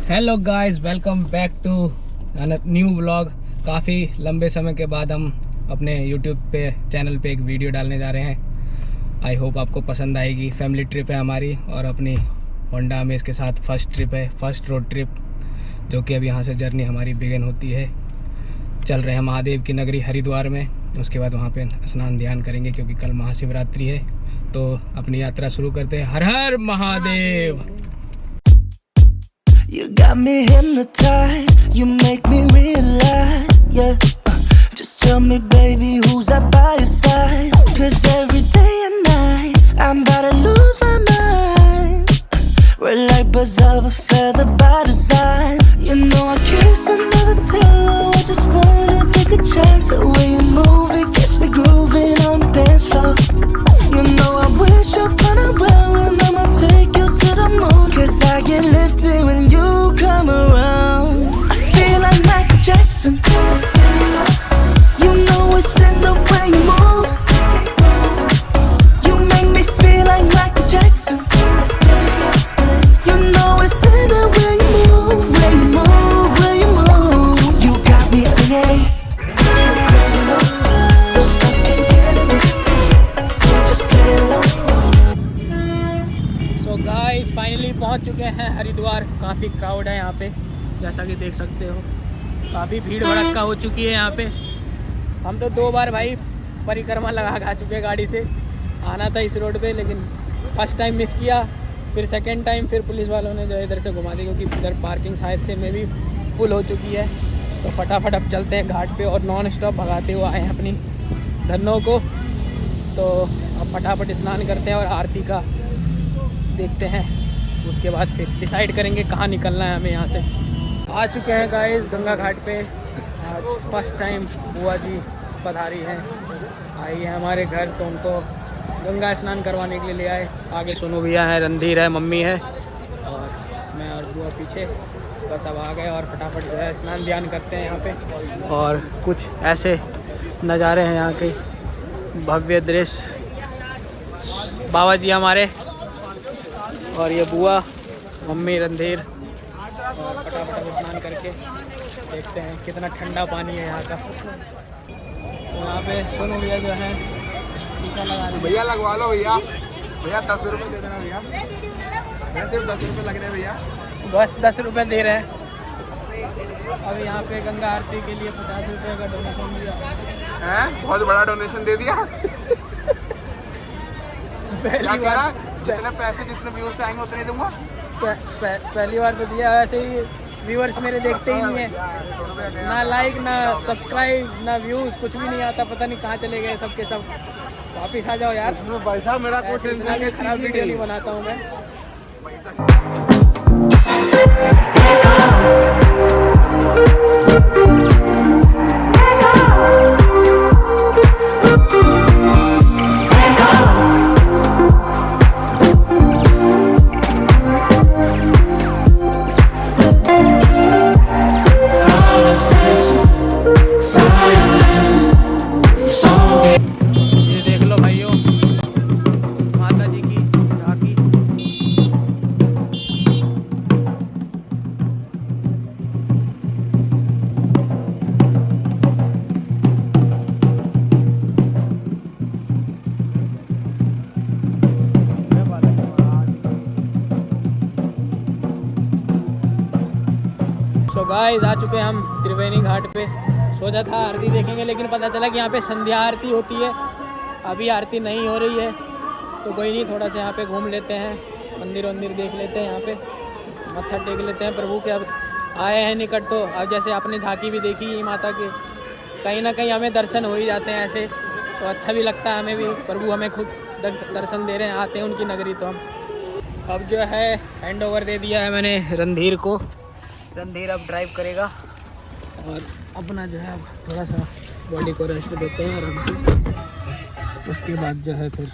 Hello guys, welcome back to new vlog. काफ़ी लंबे समय के बाद हम अपने यूट्यूब पे चैनल पे एक वीडियो डालने जा रहे हैं। आई होप आपको पसंद आएगी। फैमिली ट्रिप है हमारी और अपनी होंडा में इसके साथ फर्स्ट ट्रिप है, फर्स्ट रोड ट्रिप, जो कि अब यहाँ से जर्नी हमारी बिगिन होती है। चल रहे हैं महादेव की नगरी हरिद्वार में। उसके बाद वहाँ पे स्नान ध्यान करेंगे क्योंकि कल महाशिवरात्रि है। तो अपनी यात्रा शुरू करते हैं। हर हर Mahadev. You got me hypnotized, you make me realize, yeah. Just tell me, baby, who's up by your side? 'Cause every day and night, I'm about to lose my mind. We're like birds of a feather by design. You know I kiss but never tell. I just wanna take a chance. The way you move, it gets me grooving on the dance floor. You know I wish upon a well and I'ma take you to the moon. 'Cause I get lifted when you come around. I feel like Michael Jackson. You know it's in the way you move. You make me feel like Michael Jackson. You know it's in the way you move, way you move, way you move. You got me singing. Don't stop and get it. Just play along. So guys, finally पहुंच चुके हैं हरिद्वार। काफ़ी crowd है यहाँ पे, जैसा कि देख सकते हो। काफ़ी भीड़ भड़क्का हो चुकी है यहाँ पे। हम तो 2 बार भाई परिक्रमा लगा चुके हैं गाड़ी से। आना था इस रोड पे, लेकिन फर्स्ट टाइम मिस किया। फिर सेकंड टाइम फिर पुलिस वालों ने जो है इधर से घुमा दी, क्योंकि इधर पार्किंग शायद से में भी फुल हो चुकी है। तो फटाफट अब चलते हैं घाट पे और नॉन स्टॉप भगाते हुए आए हैं अपनी धनों को। तो अब फटाफट स्नान करते हैं और आरती का देखते हैं। उसके बाद फिर डिसाइड करेंगे कहाँ निकलना है हमें यहाँ से। आ चुके हैं गाइस गंगा घाट पे। आज फर्स्ट टाइम बुआ जी पधारी हैं, आई है हमारे घर, तो उनको गंगा स्नान करवाने के लिए ले आए। आगे सोनू भैया है, रणधीर है, मम्मी है और मैं और बुआ पीछे। बस अब आ गए और फटाफट जो है स्नान ध्यान करते हैं यहाँ पे। और कुछ ऐसे नज़ारे हैं यहाँ के, भव्य दृश्य। बाबा जी हमारे और ये बुआ, मम्मी, रणधीर। और फटाफट स्नान करके देखते हैं कितना ठंडा पानी है यहाँ का। तो यहाँ पे सोनू भैया जो है टीका लगा रहे हैं। भैया लगवा लो भैया। भैया 10 रुपये दे देना भैया। मैं सिर्फ 10 रुपये लग रहे हैं भैया। बस 10 रुपये दे रहे हैं। अब यहाँ पे गंगा आरती के लिए 50 रुपये का डोनेशन दिया हैं? बहुत बड़ा डोनेशन दे दिया। क्या कह रहा? जितने पैसे जितने व्यूअर्स से आएंगे उतने दूंगा। पहली बार तो दिया। वैसे ही व्यूअर्स मेरे देखते ही नहीं है, ना लाइक ना सब्सक्राइब ना व्यूज़, कुछ भी नहीं आता। पता नहीं कहाँ चले गए सबके सब। वापिस आ जाओ यार। पैसा मेरा कोई टेंशन की खराब वीडियो नहीं बनाता हूँ मैं। ये देख लो भाइयों, माता जी की झांकी। सो गाइस, आ चुके हैं हम त्रिवेणी घाट पे। सोचा था आरती देखेंगे, लेकिन पता चला कि यहाँ पे संध्या आरती होती है। अभी आरती नहीं हो रही है, तो कोई नहीं, थोड़ा सा यहाँ पे घूम लेते हैं, मंदिर वंदिर देख लेते हैं, यहाँ पे मत्था टेक लेते हैं प्रभु के। अब आए हैं निकट, तो अब जैसे आपने झांकी भी देखी माता के, कहीं ना कहीं हमें दर्शन हो ही जाते हैं ऐसे, तो अच्छा भी लगता है हमें भी। प्रभु हमें खुद दर्शन दे रहे हैं, आते हैं उनकी नगरी। तो हम अब जो है हैंड ओवर दे दिया है मैंने रणधीर को। रणधीर अब ड्राइव करेगा और अपना जो है अब थोड़ा सा बॉडी को रेस्ट देते हैं आराम से। उसके बाद जो है फिर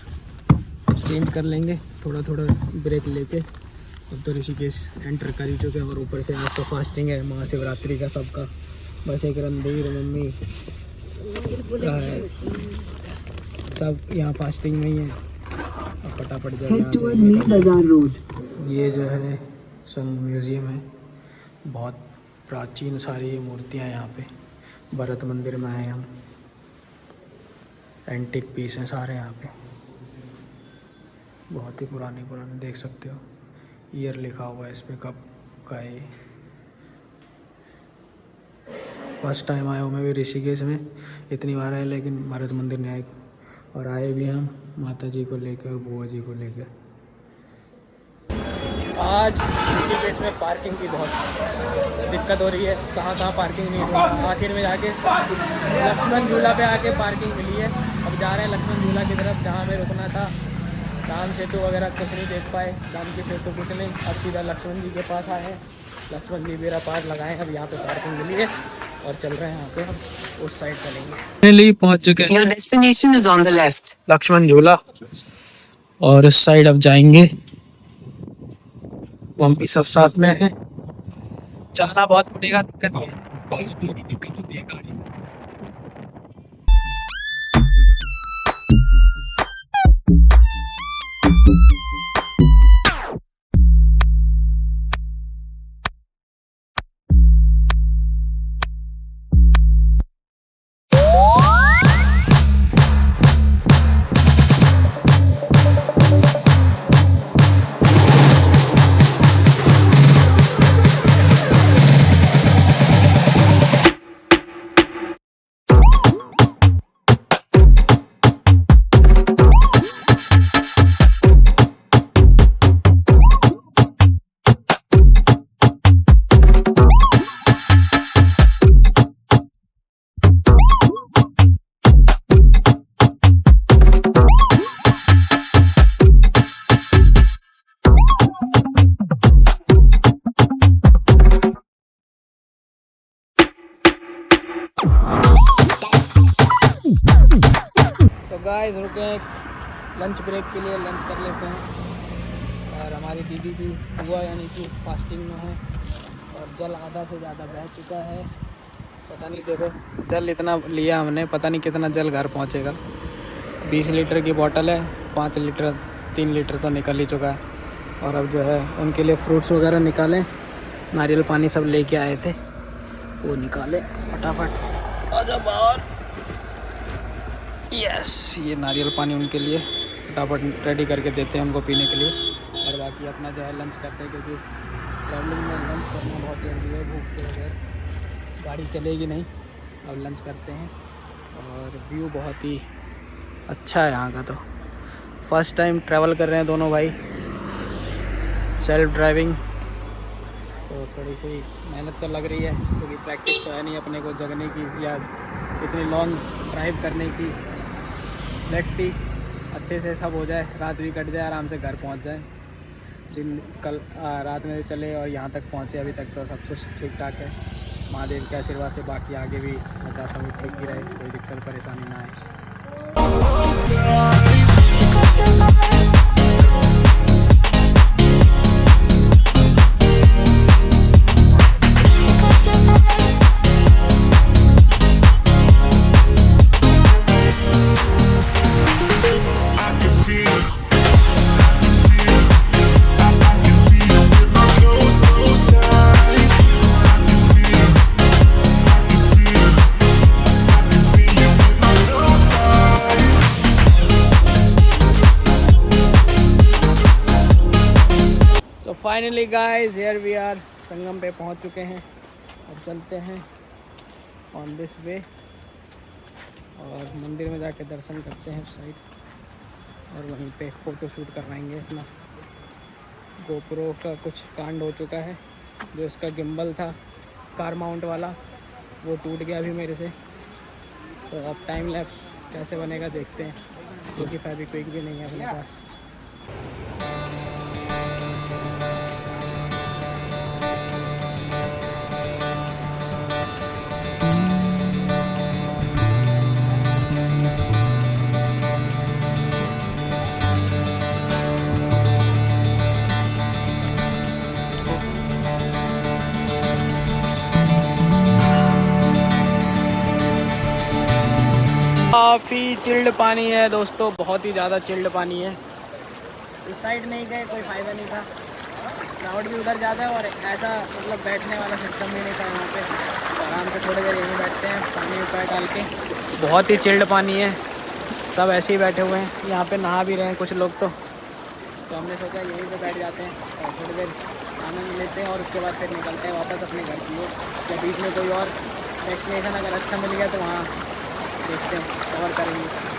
चेंज कर लेंगे, थोड़ा थोड़ा ब्रेक लेके। अब तो ऋषिकेश एंटर कर ही चुके हैं और ऊपर से आज तो फास्टिंग है महाशिवरात्रि का सबका। बस एक रणधीर, मम्मी का है, सब यहाँ फास्टिंग में ही है। अब फटाफट जो है यहाँ से, ये जो है संघ म्यूज़ियम है, बहुत प्राचीन सारी मूर्तियाँ यहाँ पे। भरत मंदिर में आए हम। एंटिक पीस हैं सारे यहाँ पे, बहुत ही पुराने देख सकते हो। ईयर लिखा हुआ है इस पर, कब का है। फर्स्ट टाइम आया हूँ मैं भी ऋषिकेश में, इतनी बार आए लेकिन भरत मंदिर नहीं आए। और आए भी हम माता जी को लेकर और बुआ जी को लेकर। आज ऋषिकेश में पार्किंग की बहुत दिक्कत हो रही है, कहाँ पार्किंग नहीं हुई। आखिर में जाके लक्ष्मण झूला पे आके पार्किंग मिली है। अब जा रहे हैं लक्ष्मण झूला की तरफ, जहाँ हमें रुकना था। राम सेतु वगैरह कुछ नहीं देख पाए, राम की सेतु कुछ नहीं। अब सीधा लक्ष्मण जी के पास आए हैं, लक्ष्मण जी मेरा पास लगाए। अब यहाँ पे पार्किंग मिली है और चल रहे हैं यहाँ पे, हम उस साइड चलेंगे। पहुँच चुके हैं, Your destination is on the left. Lakshman झूला, और इस साइड अब जाएंगे। हम भी सब साथ में हैं। चलना बहुत पड़ेगा, दिक्कत होती है गाड़ी। गाइस रुके हैं लंच ब्रेक के लिए, लंच कर लेते हैं। और हमारी दीदी जी बुआ यानी कि फास्टिंग में है, और जल आधा से ज़्यादा बह चुका है। पता नहीं, देखो जल इतना लिया हमने, पता नहीं कितना जल घर पहुंचेगा। 20 लीटर की बोतल है, 5 लीटर 3 लीटर तो निकल ही चुका है। और अब जो है उनके लिए फ्रूट्स वगैरह निकालें, नारियल पानी सब लेके आए थे वो निकाले फटाफट। आ जाओ बाहर। यस, ये नारियल पानी उनके लिए फटाफट रेडी करके देते हैं उनको पीने के लिए। और बाकी अपना जो है लंच करते हैं, क्योंकि ट्रैवलिंग में लंच करना बहुत ज़रूरी है। भूख के बगैर गाड़ी चलेगी नहीं। अब लंच करते हैं। और व्यू बहुत ही अच्छा है यहाँ का। तो फर्स्ट टाइम ट्रैवल कर रहे हैं दोनों भाई, सेल्फ ड्राइविंग, तो थोड़ी सी मेहनत तो लग रही है, क्योंकि प्रैक्टिस तो है नहीं अपने को जगने की या इतनी लॉन्ग ड्राइव करने की। लेट्स सी, अच्छे से सब हो जाए, रात भी कट जाए, आराम से घर पहुंच जाए। दिन कल रात में चले और यहाँ तक पहुँचे, अभी तक तो सब कुछ ठीक ठाक है महादेव के आशीर्वाद से। बाकी आगे भी मैं चाहता हूँ ठीक ही रहे, कोई दिक्कत परेशानी ना आए। Finally guys here we are, Sangam पे पहुंच चुके हैं। अब चलते हैं ऑन दिस वे और मंदिर में जाके दर्शन करते हैं उस साइड, और वहीं पे फ़ोटो शूट करवाएंगे अपना। गोप्रो का कुछ कांड हो चुका है, जो इसका गिम्बल था कार माउंट वाला वो टूट गया अभी मेरे से। तो अब टाइम लैप्स कैसे बनेगा देखते हैं, क्योंकि फेविक्विक भी नहीं है अपने पास। काफ़ी चिल्ड पानी है दोस्तों, बहुत ही ज़्यादा चिल्ड पानी है। इस साइड नहीं गए कोई फ़ायदा नहीं था, क्राउड भी उधर ज़्यादा है और ऐसा मतलब बैठने वाला सिस्टम भी नहीं था यहाँ पे। आराम से थोड़ी देर यहीं बैठते हैं पानी में पैर डाल के। बहुत ही चिल्ड पानी है, सब ऐसे ही बैठे हुए हैं। यहाँ पे नहा भी रहे हैं कुछ लोग तो हमने सोचा यहीं पे बैठ जाते हैं और थोड़ी देर आनंद लेते हैं और उसके बाद फिर निकलते हैं वापस अपने घर की ओर। या बीच में कोई और डेस्टिनेशन अगर अच्छा मिल गया तो वहाँ देखते हैं, कवर करेंगे।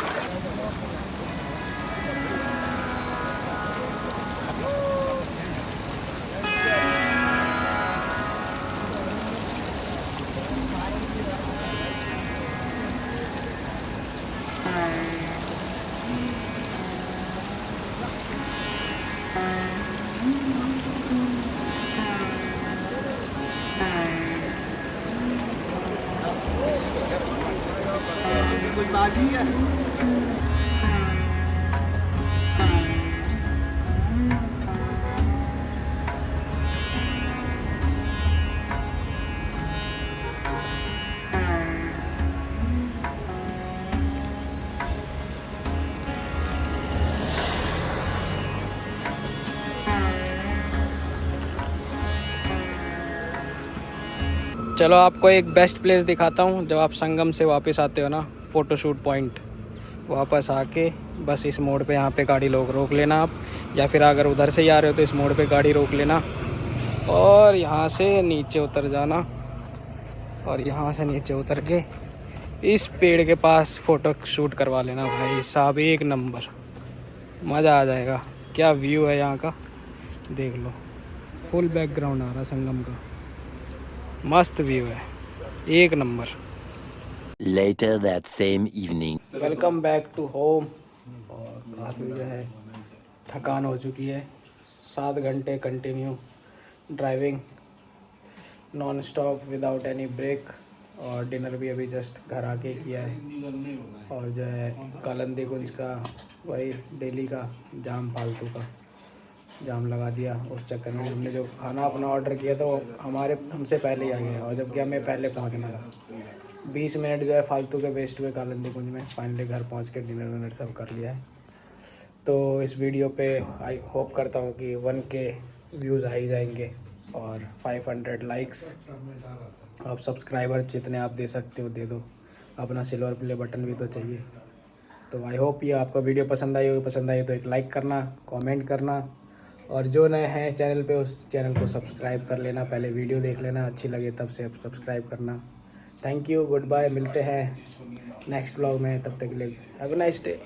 कोई बाजी है। चलो आपको एक बेस्ट प्लेस दिखाता हूँ। जब आप संगम से वापस आते हो ना, फ़ोटोशूट पॉइंट, वापस आके बस इस मोड़ पे यहाँ पे गाड़ी रोक लेना आप, या फिर अगर उधर से ही आ रहे हो तो इस मोड़ पे गाड़ी रोक लेना और यहाँ से नीचे उतर जाना और यहाँ से नीचे उतर के इस पेड़ के पास फ़ोटो शूट करवा लेना। भाई साहब एक नंबर, मज़ा आ जाएगा। क्या व्यू है यहाँ का, देख लो। फुल बैकग्राउंड आ रहा संगम का, मस्त व्यू है, एक नंबर। Later that same evening. Welcome back to home. और काफ़ी जो है थकान हो चुकी है। 7 घंटे continue driving non stop without any break, और डिनर भी अभी जस्ट घर आके किया है। और जो है कालिंदी कुंज का वही डेली का जाम, फालतू का जाम लगा दिया। उस चक्कर में हमने जो खाना अपना ऑर्डर किया था वो हमसे पहले ही आ गया, और जबकि हमें पहले पहुंचना था। 20 मिनट जो है फालतू के वेस्ट हुए कालिंदी कुंज में। फाइनली घर पहुंच के डिनर सब कर लिया है। तो इस वीडियो पे आई होप करता हूँ कि 1K व्यूज़ आ ही जाएंगे और 500 लाइक्स। अब सब्सक्राइबर जितने आप दे सकते हो दे दो, अपना सिल्वर प्ले बटन भी तो चाहिए। तो आई होप ये आपका वीडियो पसंद आई होगी। पसंद आई तो एक लाइक करना, कमेंट करना, और जो नए हैं चैनल पे उस चैनल को सब्सक्राइब कर लेना। पहले वीडियो देख लेना, अच्छी लगे तब से अब सब्सक्राइब करना। थैंक यू, गुड बाय, मिलते हैं नेक्स्ट ब्लॉग में। तब तक के लिए हैव अ नाइस डे।